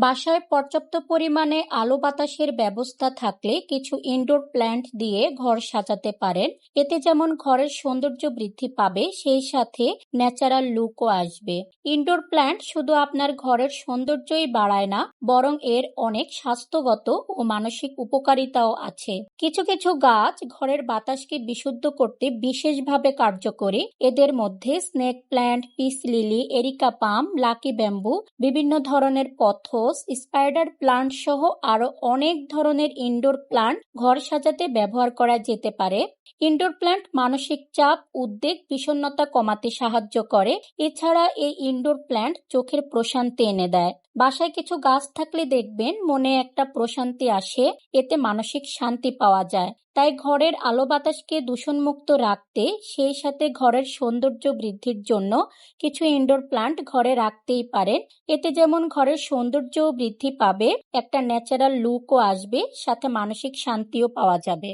বাসায় পর্যাপ্ত পরিমাণে আলো বাতাসের ব্যবস্থা থাকলে কিছু ইনডোর প্ল্যান্ট দিয়ে ঘর সাজাতে পারেন। এতে যেমন ঘরের সৌন্দর্য বৃদ্ধি পাবে, সেই সাথে ন্যাচারাল লুকও আসবে। ইনডোর প্ল্যান্ট শুধু আপনার ঘরের সৌন্দর্যই বাড়ায় না, বরং এর অনেক স্বাস্থ্যগত ও মানসিক উপকারিতাও আছে। কিছু কিছু গাছ ঘরের বাতাসকে বিশুদ্ধ করতে বিশেষভাবে কার্যকরী। এদের মধ্যে snake plant, peace lily, areca পাম, লাকি ব্যাম্বু, বিভিন্ন ধরনের পথস, স্পাইডার প্লান্ট সহ আরো অনেক ধরনের ইনডোর প্লান্ট ঘর সাজাতে ব্যবহার করা যেতে পারে। ইনডোর প্ল্যান্ট মানসিক চাপ, উদ্বেগ, বিষণ্ণতা কমাতে সাহায্য করে। এছাড়া এই ইনডোর প্ল্যান্ট চোখের প্রশান্তি এনে দেয়। বাসায় কিছু গাছ থাকলে দেখবেন মনে একটা প্রশান্তি আসে, এতে মানসিক শান্তি পাওয়া যায়। তাই ঘরের আলো বাতাসকে দূষণমুক্ত রাখতে, সেই সাথে ঘরের সৌন্দর্য বৃদ্ধির জন্য কিছু ইনডোর প্ল্যান্ট ঘরে রাখতেই পারেন। এতে যেমন ঘরের সৌন্দর্যও বৃদ্ধি পাবে, একটা ন্যাচারাল লুকও আসবে, সাথে মানসিক শান্তিও পাওয়া যাবে।